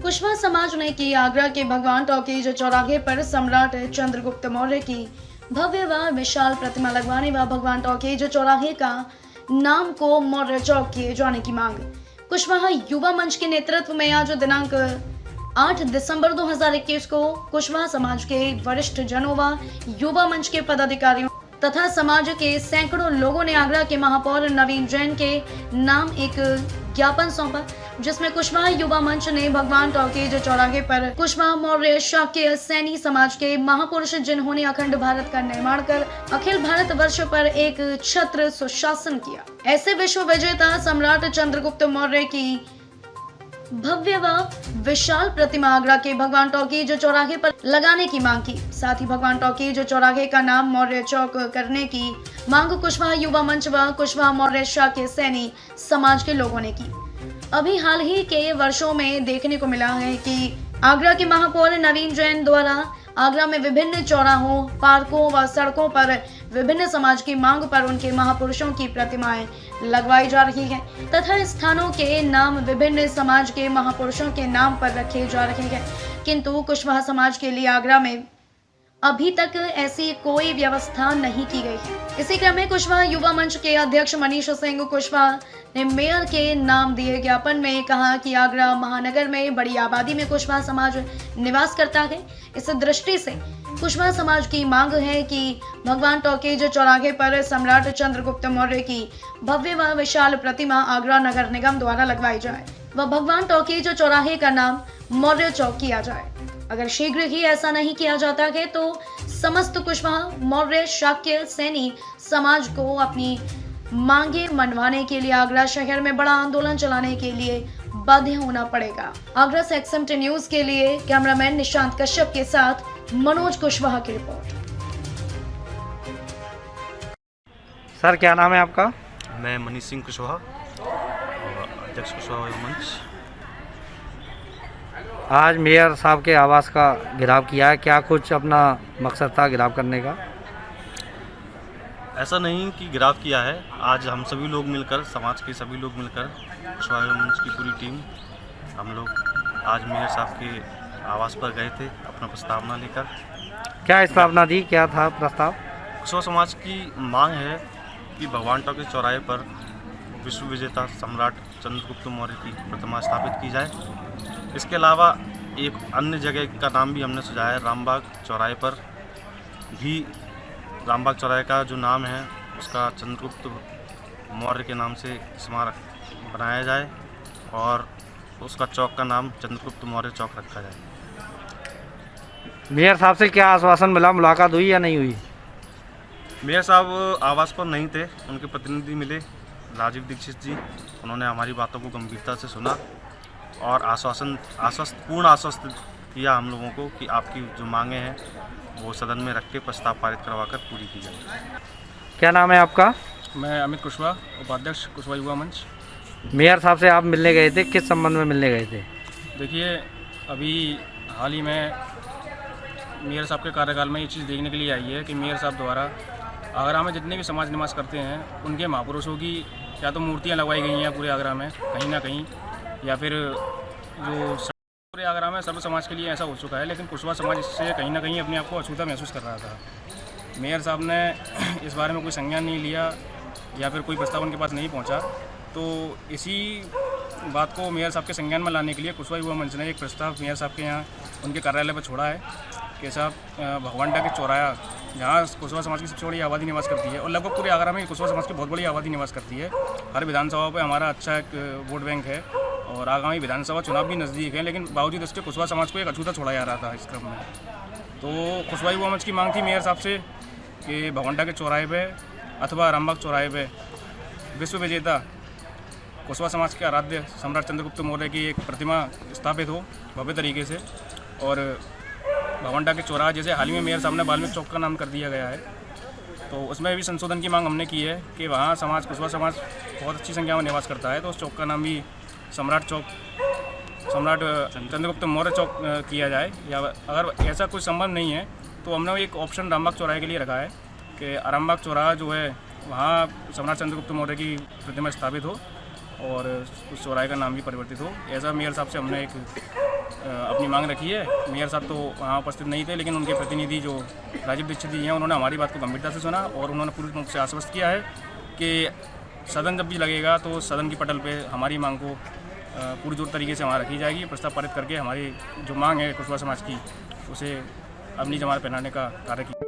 कुशवाहा समाज ने की आगरा के भगवान टॉकीज चौराहे पर सम्राट चंद्रगुप्त मौर्य की भव्य व विशाल प्रतिमा लगवाने व भगवान टॉकीज चौराहे का नाम को मौर्य चौक किए जाने की मांग। कुशवाहा युवा मंच के नेतृत्व में आज दिनांक 8 दिसंबर 2021 को कुशवाहा समाज के वरिष्ठ जनों व युवा मंच के पदाधिकारियों तथा समाज के सैकड़ों लोगों ने आगरा के महापौर नवीन जैन के नाम एक ज्ञापन सौंपा, जिसमें कुशवाहा युवा मंच ने भगवान टॉकीज चौराहे पर कुशवाहा मौर्य शाक्य सैनी समाज के महापुरुष जिन्होंने अखंड भारत का निर्माण कर अखिल भारत वर्ष पर एक छत्र सुशासन किया, ऐसे विश्व विजेता सम्राट चंद्रगुप्त मौर्य की भव्य व विशाल प्रतिमा आगरा के भगवान टॉकीज चौराहे पर लगाने की मांग की। साथ ही भगवान टॉकीज चौराहे का नाम मौर्य चौक करने की मांग कुशवाहा युवा मंच व कुशवाहा मौर्य शाक्य सैनी समाज के लोगों ने की। अभी हाल ही के वर्षों में देखने को मिला है कि आगरा के महापौर नवीन जैन द्वारा आगरा में विभिन्न चौराहों, पार्कों व सड़कों पर विभिन्न समाज की मांग पर उनके महापुरुषों की प्रतिमाएं लगवाई जा रही हैं तथा स्थानों के नाम विभिन्न समाज के महापुरुषों के नाम पर रखे जा रहे हैं, किंतु कुशवाहा समाज के लिए आगरा में अभी तक ऐसी कोई व्यवस्था नहीं की गई है। इसी क्रम में कुशवाहा युवा मंच के अध्यक्ष मनीष सिंह कुशवाहा ने मेयर के नाम दिए ज्ञापन में कहा कि आगरा महानगर में बड़ी आबादी में कुशवाहा समाज निवास करता है। इस दृष्टि से कुशवाहा समाज की मांग है कि भगवान टॉकीज चौराहे पर सम्राट चंद्रगुप्त मौर्य की भव्य व विशाल प्रतिमा आगरा नगर निगम द्वारा लगवाई जाए व भगवान टॉकीज चौराहे का नाम मौर्य चौक किया जाए। अगर शीघ्र ही ऐसा नहीं किया जाता है तो समस्त कुशवाहा मौर्य शाक्य सैनी समाज को अपनी मांगे मनवाने के लिए आगरा शहर में बड़ा आंदोलन चलाने के लिए बाध्य होना पड़ेगा। आगरा से XMT न्यूज के लिए कैमरामैन निशांत कश्यप के साथ मनोज कुशवाहा की रिपोर्ट। सर क्या नाम है आपका? मैं मनीष सिंह कुशवाहा, अध्यक्ष कुशवाहा युवा मंच। आज मेयर साहब के आवास का घेराव किया है, क्या कुछ अपना मकसद था घेराव करने का? ऐसा नहीं कि घेराव किया है, आज हम सभी लोग मिलकर, समाज के सभी लोग मिलकर, कुशवाहा युवा मंच की पूरी टीम, हम लोग आज मेयर साहब के आवास पर गए थे अपना प्रस्तावना लेकर। क्या स्थापना दी, क्या था प्रस्ताव? कुशवाहा समाज की मांग है कि भगवान टॉकीज चौराहे पर विश्व विजेता सम्राट चंद्रगुप्त मौर्य की प्रतिमा स्थापित की जाए। इसके अलावा एक अन्य जगह का नाम भी हमने सुझाया है, रामबाग चौराहे पर भी, रामबाग चौराहे का जो नाम है उसका चंद्रगुप्त मौर्य के नाम से स्मारक बनाया जाए और उसका चौक का नाम चंद्रगुप्त मौर्य चौक रखा जाए। मेयर साहब से क्या आश्वासन मिला, मुलाकात हुई या नहीं हुई? मेयर साहब आवास पर नहीं थे, उनके प्रतिनिधि मिले राजीव दीक्षित जी, उन्होंने हमारी बातों को गंभीरता से सुना और पूर्ण आश्वस्त किया हम लोगों को कि आपकी जो मांगे हैं वो सदन में रख के प्रस्ताव पारित करवाकर पूरी की जाए। क्या नाम है आपका? मैं अमित कुशवाहा, उपाध्यक्ष कुशवाहा युवा मंच। मेयर साहब से आप मिलने गए थे, किस संबंध में मिलने गए थे? देखिए, अभी हाल ही में मेयर साहब के कार्यकाल में ये चीज़ देखने के लिए आई है कि मेयर साहब द्वारा आगरा में जितने भी समाज निवास करते हैं उनके महापुरुषों की या तो मूर्तियाँ लगवाई गई हैं पूरे आगरा में कहीं ना कहीं, या फिर जो पूरे आगरा में सर्व समाज के लिए ऐसा हो चुका है, लेकिन कुशवाहा समाज इससे कहीं ना कहीं अपने आप को अछूता महसूस कर रहा था। मेयर साहब ने इस बारे में कोई संज्ञान नहीं लिया या फिर कोई प्रस्ताव उनके पास नहीं पहुंचा, तो इसी बात को मेयर साहब के संज्ञान में लाने के लिए कुशवाहा युवा मंच ने एक प्रस्ताव मेयर साहब के यहाँ उनके कार्यालय पर छोड़ा है कि साहब भगवान टॉकीज चौराहा, जहाँ कुशवाहा समाज की सबसे बड़ी आबादी निवास करती है और लगभग पूरे आगरा में कुशवाहा समाज की बहुत बड़ी आबादी निवास करती है। हर विधानसभा पर हमारा अच्छा एक वोट बैंक है और आगामी विधानसभा चुनाव भी नज़दीक है, लेकिन बावजूद इसके कुशवाहा समाज को एक अछूता छोड़ा जा रहा था इस क्रम में। तो कुशवाहा युवा मंच की मांग थी मेयर साहब से कि भगवान टॉकीज चौराहे पे अथवा रामबाग चौराहे पे विश्व विजेता कुशवाहा समाज के आराध्य सम्राट चंद्रगुप्त मौर्य की एक प्रतिमा स्थापित हो भव्य तरीके से, और भगवान टॉकीज चौराहा जैसे हाल ही में मेयर साहब ने वाल्मीकि चौक का नाम कर दिया गया है, तो उसमें भी संशोधन की मांग हमने की है कि वहाँ समाज कुशवाहा समाज बहुत अच्छी संख्या में निवास करता है, तो उस चौक का नाम भी सम्राट चंद्रगुप्त मौर्य चौक किया जाए। या अगर ऐसा कुछ संबंध नहीं है तो हमने एक ऑप्शन रामबाग चौराहे के लिए रखा है कि रामबाग चौराहा जो है वहाँ सम्राट चंद्रगुप्त मौर्य की प्रतिमा स्थापित हो और उस चौराहे का नाम भी परिवर्तित हो। ऐसा मेयर साहब से हमने एक अपनी मांग रखी है। मेयर साहब तो वहाँ उपस्थित नहीं थे, लेकिन उनके प्रतिनिधि जो राजीव दीक्षित जी हैं उन्होंने हमारी बात को गंभीरता से सुना और उन्होंने पूरी रूप से आश्वस्त किया है कि सदन जब भी लगेगा तो सदन की पटल पे हमारी मांग को पूरी जोर तरीके से वहाँ रखी जाएगी। प्रस्ताव पारित करके हमारी जो मांग है कुशवाहा समाज की उसे अपनी जमात पहनाने का कार्य किया।